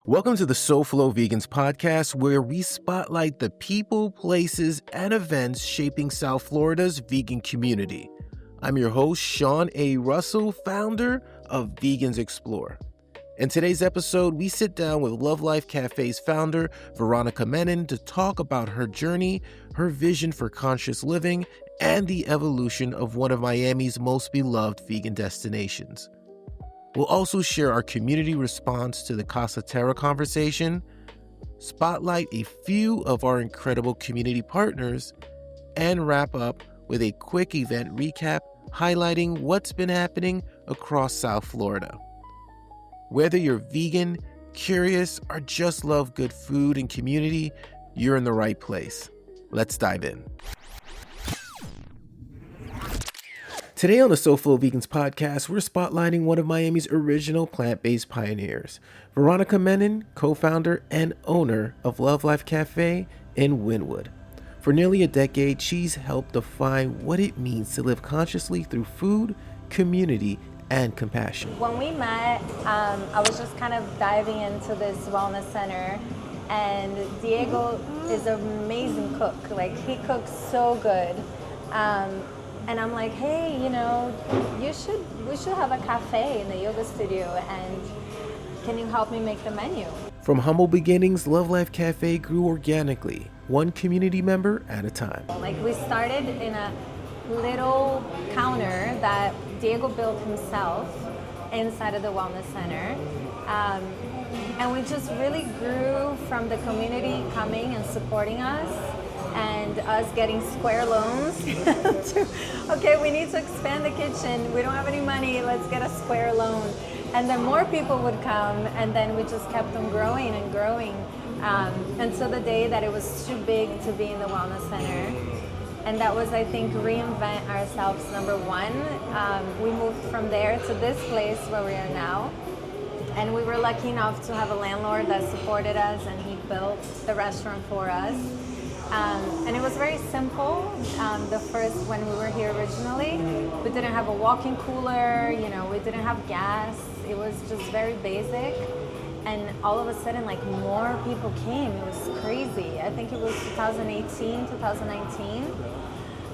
Welcome to the SoFlo Vegans Podcast, where we spotlight the people, places, and events shaping South Florida's vegan community. I'm your host, Sean A. Russell, founder of Vegans Explore. In today's episode, we sit down with Love Life Café's founder, Veronica Menin, to talk about her journey, her vision for conscious living, and the evolution of one of Miami's most beloved vegan destinations. We'll also share our community response to the Casa Terra conversation, spotlight a few of our incredible community partners, and wrap up with a quick event recap highlighting what's been happening across South Florida. Whether you're vegan, curious, or just love good food and community, you're in the right place. Let's dive in. Today on the SoFlo Vegans Podcast, we're spotlighting one of Miami's original plant-based pioneers, Veronica Menin, co-founder and owner of Love Life Café in Wynwood. For nearly a decade, she's helped define what it means to live consciously through food, community, and compassion. When we met, I was just kind of diving into this wellness center, and Diego is an amazing cook. Like, he cooks so good. And I'm like, hey, we should have a cafe in the yoga studio, and can you help me make the menu? From humble beginnings, Love Life Café grew organically, one community member at a time. Like, we started in a little counter that Diego built himself inside of the wellness center. And we just really grew from the community coming and supporting us, and us getting square loans to, okay, we need to expand the kitchen, we don't have any money, let's get a square loan. And then more people would come, and then we just kept on growing and growing until the day that it was too big to be in the wellness center. And that was, I think, reinvent ourselves, number one. We moved from there to this place where we are now. And we were lucky enough to have a landlord that supported us, and he built the restaurant for us. And it was very simple. When we were here originally, we didn't have a walk-in cooler, we didn't have gas. It was just very basic. And all of a sudden, like, more people came. It was crazy. I think it was 2018, 2019.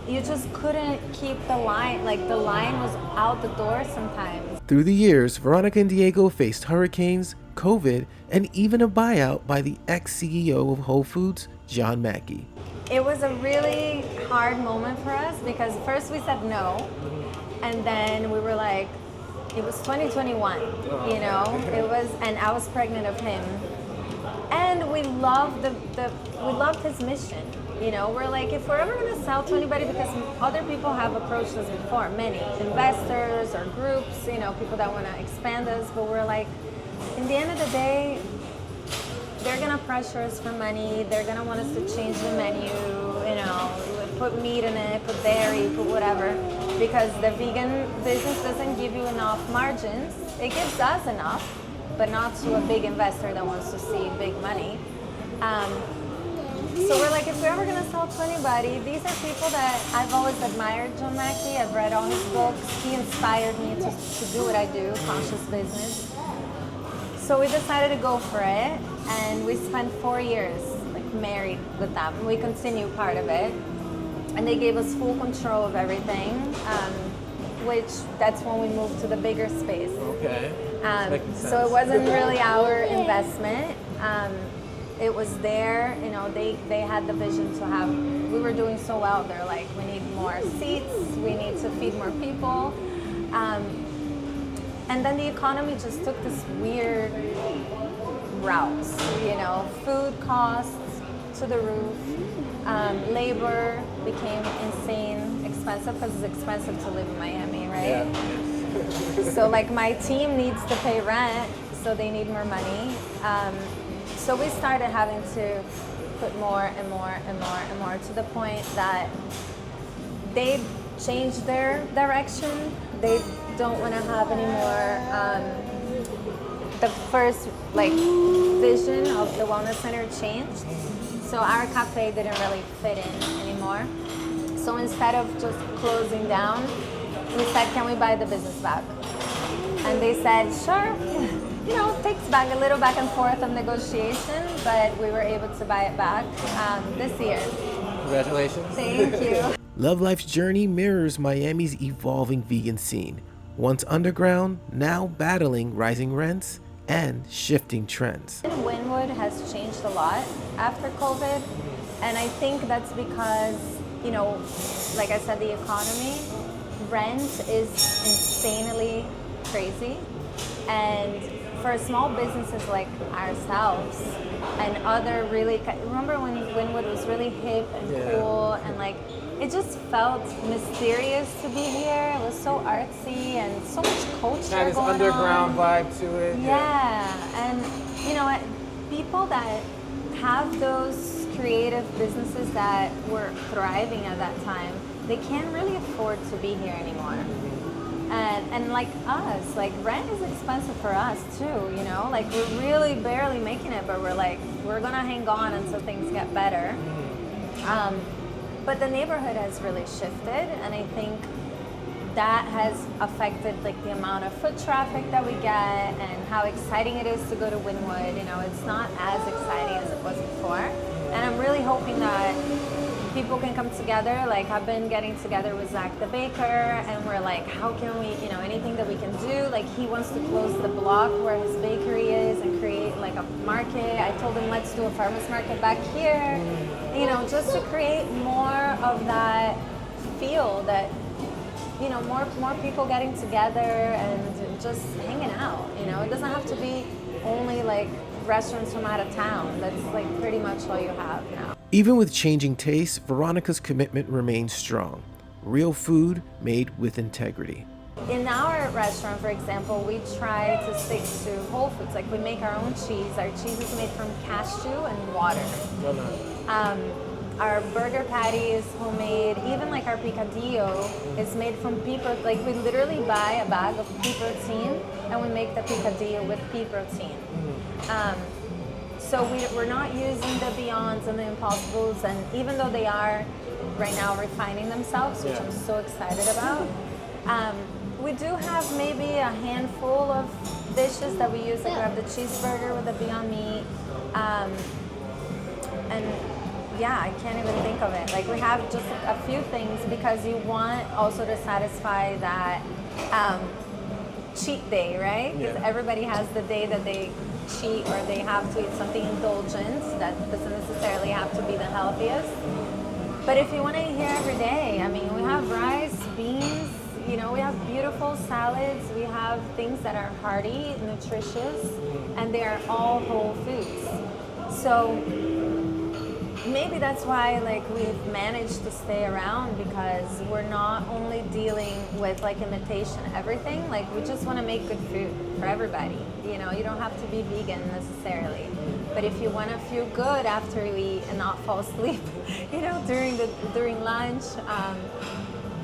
You just couldn't keep the line. Like, the line was out the door sometimes. Through the years, Veronica and Diego faced hurricanes, COVID, and even a buyout by the ex-CEO of Whole Foods, John Mackey. It was a really hard moment for us because first we said no, and then we were like, it was 2021, it was, and I was pregnant of him, and we loved we loved his mission. We're like, if we're ever gonna sell to anybody, because other people have approached us before, many investors or groups, people that want to expand us, but we're like, in the end of the day, they're gonna pressure us for money. They're gonna want us to change the menu, put meat in it, put dairy, put whatever, because the vegan business doesn't give you enough margins. It gives us enough, but not to a big investor that wants to see big money. So we're like, if we're ever gonna sell to anybody, these are people that I've always admired. John Mackey, I've read all his books. He inspired me to do what I do, conscious business. So we decided to go for it, and we spent 4 years married with them. We continue part of it, and they gave us full control of everything, which that's when we moved to the bigger space. Okay. So it wasn't really our investment. It was there, they had the vision to have, we were doing so well, they're like, we need more seats, we need to feed more people. And then the economy just took this weird route, food costs to the roof, labor became insane expensive, because it's expensive to live in Miami, right? Yeah. So my team needs to pay rent, so they need more money. So we started having to put more and more and more and more, to the point that they changed their direction. They don't want to have any more, the first vision of the wellness center changed. So our cafe didn't really fit in anymore. So instead of just closing down, we said, can we buy the business back? And they said, sure. takes back a little back and forth of negotiation, but we were able to buy it back this year. Congratulations. Thank you. Love Life's journey mirrors Miami's evolving vegan scene. Once underground, now battling rising rents and shifting trends. Wynwood has changed a lot after COVID, and I think that's because, like I said, the economy, rent is insanely crazy, and for small businesses like ourselves and other really, remember when Wynwood was really hip and cool, and like it just felt mysterious to be here. It was so artsy and so much culture Had this going underground on. vibe to it. Yeah, and people that have those creative businesses that were thriving at that time, they can't really afford to be here anymore. And like us, like rent is expensive for us too, like we're really barely making it, but we're gonna hang on until things get better. But the neighborhood has really shifted, and I think that has affected like the amount of foot traffic that we get and how exciting it is to go to Wynwood. It's not as exciting as it was before, and I'm really hoping that people can come together. Like I've been getting together with Zach the baker, and we're like, how can we, anything that we can do? Like he wants to close the block where his bakery is and create like a market. I told him let's do a farmer's market back here, just to create more of that feel that, more people getting together and just hanging out. It doesn't have to be only like restaurants from out of town. That's like pretty much all you have now. Even with changing tastes, Veronica's commitment remains strong. Real food made with integrity. In our restaurant, for example, we try to stick to whole foods. Like we make our own cheese. Our cheese is made from cashew and water. Our burger patty is homemade. Even like our picadillo is made from pea protein. Like we literally buy a bag of pea protein and we make the picadillo with pea protein. So we're not using the Beyonds and the Impossibles, and even though they are right now refining themselves, which I'm so excited about, we do have maybe a handful of dishes that we use. Like we have the cheeseburger with the Beyond Meat, and I can't even think of it. Like we have just a few things because you want also to satisfy that cheat day, right? Because everybody has the day that they cheat or they have to eat something indulgent that doesn't necessarily have to be the healthiest. But if you want to eat here every day, we have rice, beans, we have beautiful salads, we have things that are hearty, nutritious, and they are all whole foods. So maybe that's why we've managed to stay around, because we're not only dealing with imitation everything. We just want to make good food for everybody. You don't have to be vegan necessarily, but if you want to feel good after you eat and not fall asleep, during lunch,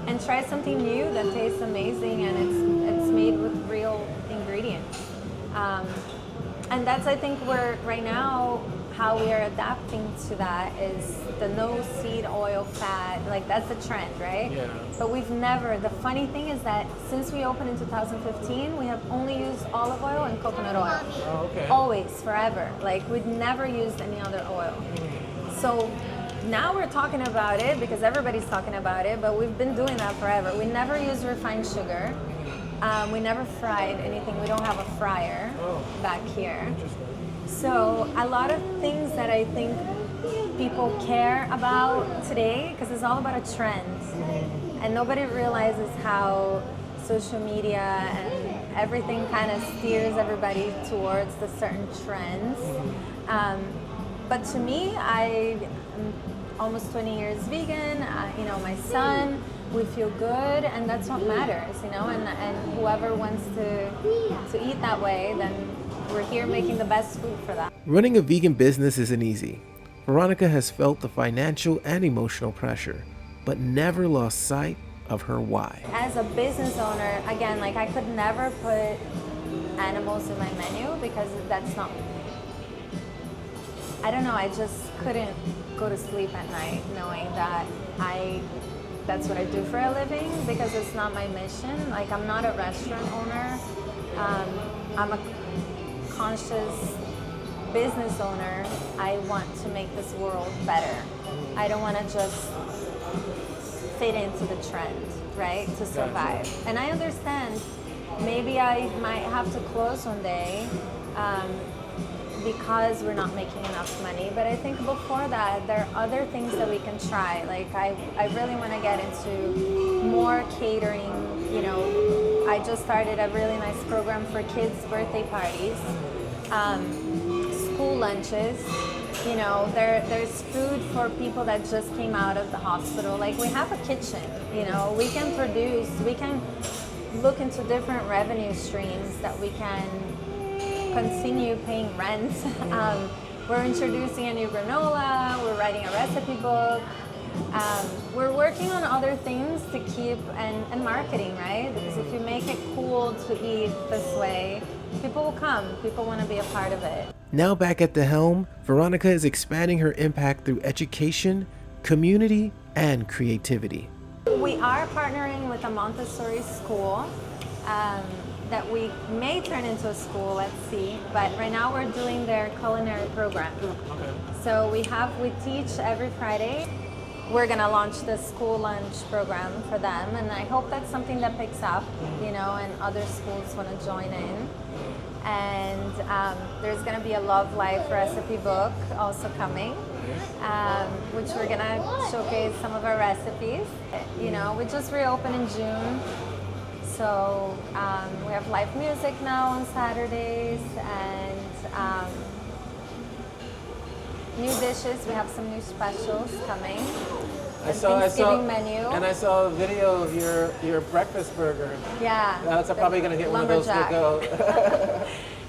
and try something new that tastes amazing and it's made with real ingredients. And that's, I think, where right now how we are adapting to that is the no seed oil fat. That's the trend, right? Yeah. But we've never, the funny thing is that since we opened in 2015, we have only used olive oil and coconut oil. Oh, okay. Always, forever. We'd never used any other oil. So now we're talking about it because everybody's talking about it, but we've been doing that forever. We never use refined sugar. We never fried anything. We don't have a fryer back here. So a lot of things that I think people care about today, because it's all about a trend, and nobody realizes how social media and everything kind of steers everybody towards the certain trends. But to me, I'm almost 20 years vegan. My son, we feel good, and that's what matters. And whoever wants to eat that way, then we're here making the best food for that. Running a vegan business isn't easy. Veronica has felt the financial and emotional pressure, but never lost sight of her why. As a business owner, again, I could never put animals in my menu because that's not, I don't know, I just couldn't go to sleep at night knowing that that's what I do for a living, because it's not my mission. I'm not a restaurant owner. conscious business owner, I want to make this world better. I don't want to just fit into the trend, right, to survive. And I understand maybe I might have to close one day because we're not making enough money. But I think before that, there are other things that we can try. Like I really want to get into more catering. You know, I just started a really nice program for kids' birthday parties, school lunches. You know, there's food for people that just came out of the hospital. Like we have a kitchen, you know, we can produce, we can look into different revenue streams that we can continue paying rent. We're introducing a new granola, we're writing a recipe book. We're working on other things to keep, and marketing, right? Because if you make it cool to eat this way, people will come, people want to be a part of it. Now back at the helm, Veronica is expanding her impact through education, community, and creativity. We are partnering with a Montessori school that we may turn into a school, let's see. But right now we're doing their culinary program. Okay. So we teach every Friday. We're gonna launch the school lunch program for them, and I hope that's something that picks up, you know, and other schools want to join in. And there's gonna be a Love Life recipe book also coming, which we're gonna showcase some of our recipes. You know, we just reopened in June, so we have live music now on Saturdays, and new dishes. We have some new specials coming. I saw menu. And I saw a video of your breakfast burger. Yeah. So I'm probably going to get one of those to go.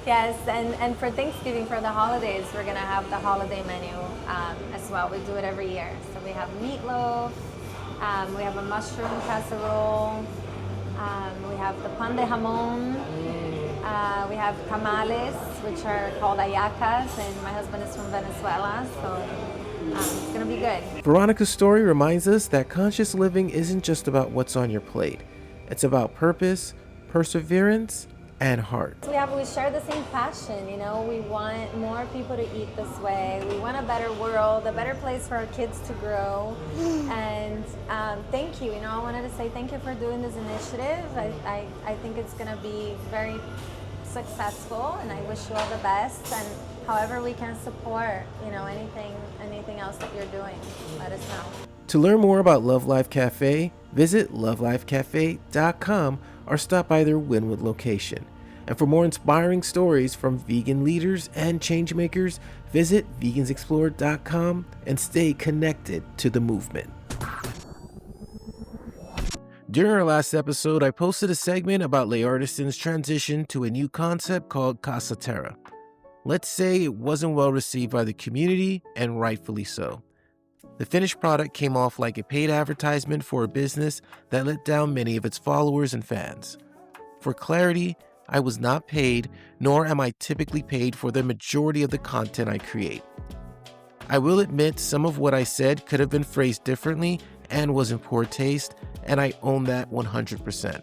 Yes, and for Thanksgiving, for the holidays, we're going to have the holiday menu as well. We do it every year. So we have meatloaf, we have a mushroom casserole, we have the pan de jamon, we have tamales, which are called hallacas, and my husband is from Venezuela, so it's going to be good. Veronica's story reminds us that conscious living isn't just about what's on your plate. It's about purpose, perseverance, and heart. We share the same passion, you know. We want more people to eat this way. We want a better world, a better place for our kids to grow. And thank you, you know, I wanted to say thank you for doing this initiative. I think it's going to be very successful, and I wish you all the best. And however we can support, you know, anything else that you're doing, let us know. To learn more about Love Life Café, visit lovelifecafe.com or stop by their Wynwood location. And for more inspiring stories from vegan leaders and changemakers, visit vegansexplore.com and stay connected to the movement. During our last episode, I posted a segment about lay artisans' transition to a new concept called Casa Terra. Let's say it wasn't well received by the community, and rightfully so. The finished product came off like a paid advertisement for a business that let down many of its followers and fans. For clarity, I was not paid, nor am I typically paid for the majority of the content I create. I will admit some of what I said could have been phrased differently and was in poor taste, and I own that 100%.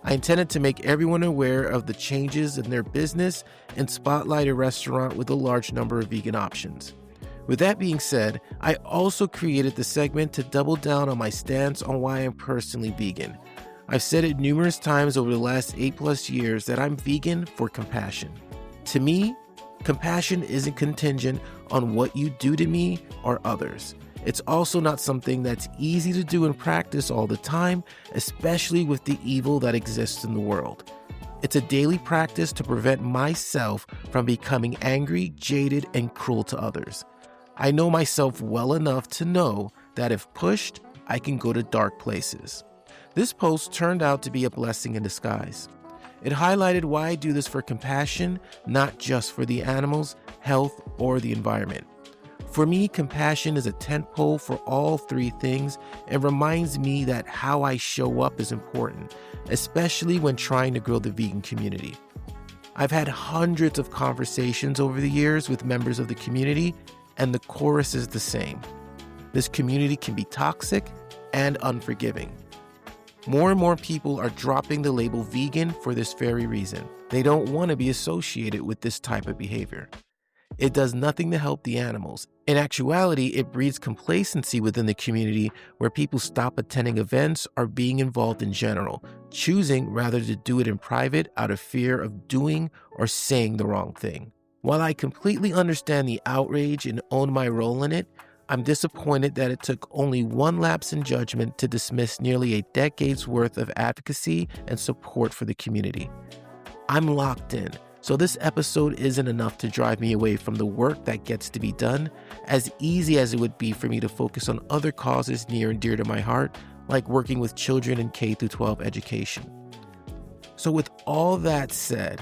I intended to make everyone aware of the changes in their business and spotlight a restaurant with a large number of vegan options. With that being said, I also created the segment to double down on my stance on why I'm personally vegan. I've said it numerous times over the last 8+ years that I'm vegan for compassion. To me, compassion isn't contingent on what you do to me or others. It's also not something that's easy to do in practice all the time, especially with the evil that exists in the world. It's a daily practice to prevent myself from becoming angry, jaded, and cruel to others. I know myself well enough to know that if pushed, I can go to dark places. This post turned out to be a blessing in disguise. It highlighted why I do this for compassion, not just for the animals, health, or the environment. For me, compassion is a tentpole for all three things and reminds me that how I show up is important, especially when trying to grow the vegan community. I've had hundreds of conversations over the years with members of the community, and the chorus is the same. This community can be toxic and unforgiving. More and more people are dropping the label vegan for this very reason. They don't want to be associated with this type of behavior. It does nothing to help the animals. In actuality, it breeds complacency within the community where people stop attending events or being involved in general, choosing rather to do it in private out of fear of doing or saying the wrong thing. While I completely understand the outrage and own my role in it, I'm disappointed that it took only one lapse in judgment to dismiss nearly a decade's worth of advocacy and support for the community. I'm locked in, so this episode isn't enough to drive me away from the work that gets to be done, as easy as it would be for me to focus on other causes near and dear to my heart, like working with children in K-12 education. So with all that said,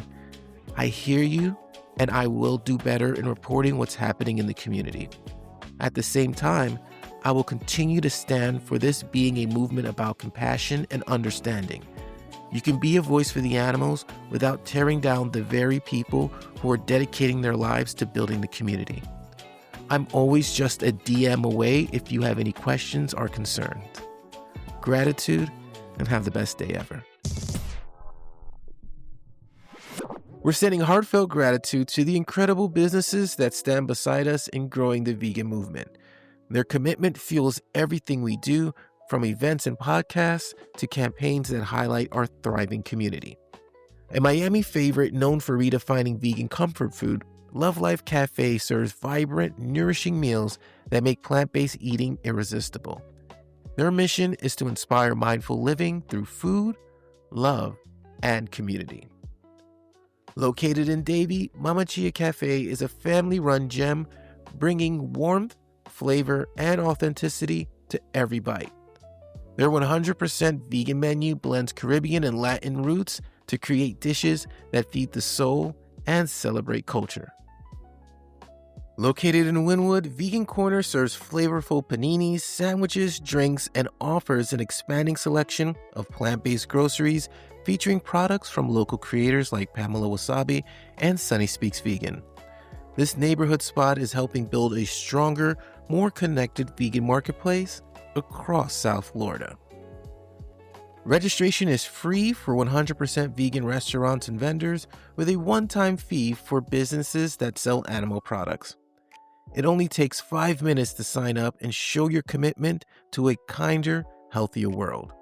I hear you, and I will do better in reporting what's happening in the community. At the same time, I will continue to stand for this being a movement about compassion and understanding. You can be a voice for the animals without tearing down the very people who are dedicating their lives to building the community. I'm always just a DM away if you have any questions or concerns. Gratitude, and have the best day ever. We're sending heartfelt gratitude to the incredible businesses that stand beside us in growing the vegan movement. Their commitment fuels everything we do, from events and podcasts to campaigns that highlight our thriving community. A Miami favorite known for redefining vegan comfort food, Love Life Café serves vibrant, nourishing meals that make plant-based eating irresistible. Their mission is to inspire mindful living through food, love, and community. Located in Davie, Mama Chea Cafe is a family-run gem, bringing warmth, flavor, and authenticity to every bite. Their 100% vegan menu blends Caribbean and Latin roots to create dishes that feed the soul and celebrate culture. Located in Wynwood, Vegan Corner serves flavorful paninis, sandwiches, drinks, and offers an expanding selection of plant-based groceries featuring products from local creators like Pamela Wasabi and Sunny Speaks Vegan. This neighborhood spot is helping build a stronger, more connected vegan marketplace across South Florida. Registration is free for 100% vegan restaurants and vendors, with a one-time fee for businesses that sell animal products. It only takes 5 minutes to sign up and show your commitment to a kinder, healthier world.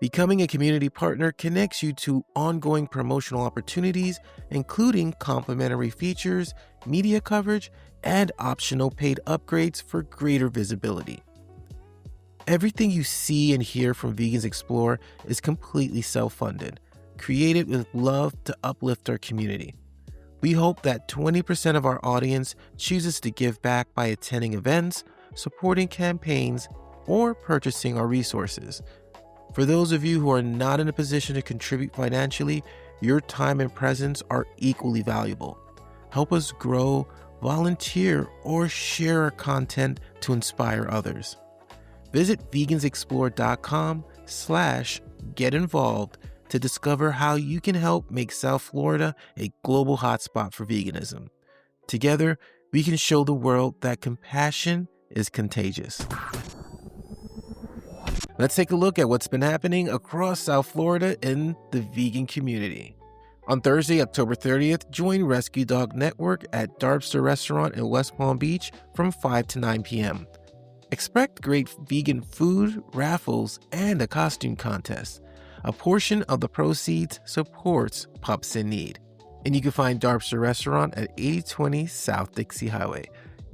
Becoming a community partner connects you to ongoing promotional opportunities, including complimentary features, media coverage, and optional paid upgrades for greater visibility. Everything you see and hear from Vegans Explore is completely self-funded, created with love to uplift our community. We hope that 20% of our audience chooses to give back by attending events, supporting campaigns, or purchasing our resources. For those of you who are not in a position to contribute financially, your time and presence are equally valuable. Help us grow, volunteer, or share our content to inspire others. Visit vegansexplore.com/get-involved to discover how you can help make South Florida a global hotspot for veganism. Together, we can show the world that compassion is contagious. Let's take a look at what's been happening across South Florida in the vegan community. On Thursday, October 30th, join Rescue Dog Network at Darbster Restaurant in West Palm Beach from 5 to 9 p.m. Expect great vegan food, raffles, and a costume contest. A portion of the proceeds supports Pups in Need. And you can find Darbster Restaurant at 8020 South Dixie Highway.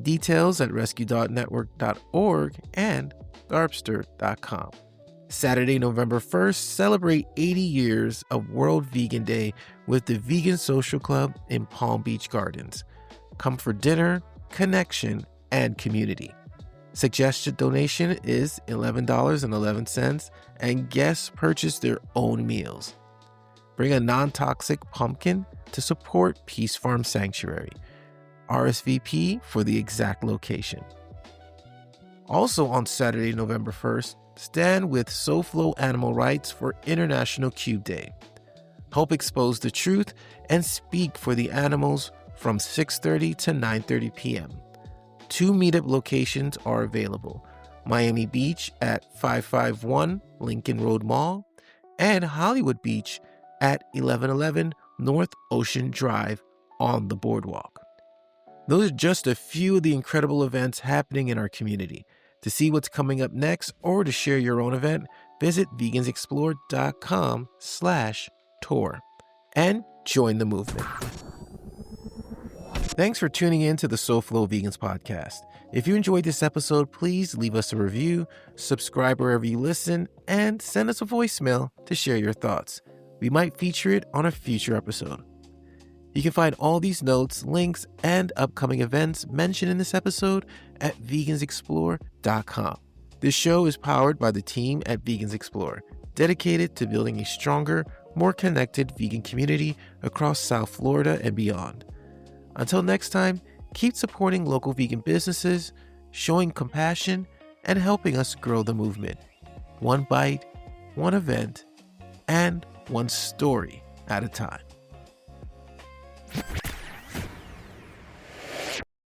Details at rescue.network.org and darbster.com. Saturday, November 1st, celebrate 80 years of World Vegan Day with the Vegan Social Club in Palm Beach Gardens. Come for dinner, connection, and community. Suggested donation is $11.11, and guests purchase their own meals. Bring a non-toxic pumpkin to support Peace Farm Sanctuary. RSVP for the exact location. Also on Saturday, November 1st, stand with SoFlo Animal Rights for International Cube Day. Help expose the truth and speak for the animals from 6:30 to 9:30 p.m. 2 meetup locations are available: Miami Beach at 551 Lincoln Road Mall and Hollywood Beach at 1111 North Ocean Drive on the boardwalk. Those are just a few of the incredible events happening in our community. To see what's coming up next or to share your own event, visit vegansexplore.com/tour and join the movement. Thanks for tuning in to the SoFlo Vegans Podcast. If you enjoyed this episode, please leave us a review, subscribe wherever you listen, and send us a voicemail to share your thoughts. We might feature it on a future episode. You can find all these notes, links, and upcoming events mentioned in this episode at vegansexplore.com. This show is powered by the team at Vegans Explore, dedicated to building a stronger, more connected vegan community across South Florida and beyond. Until next time, keep supporting local vegan businesses, showing compassion, and helping us grow the movement. One bite, one event, and one story at a time.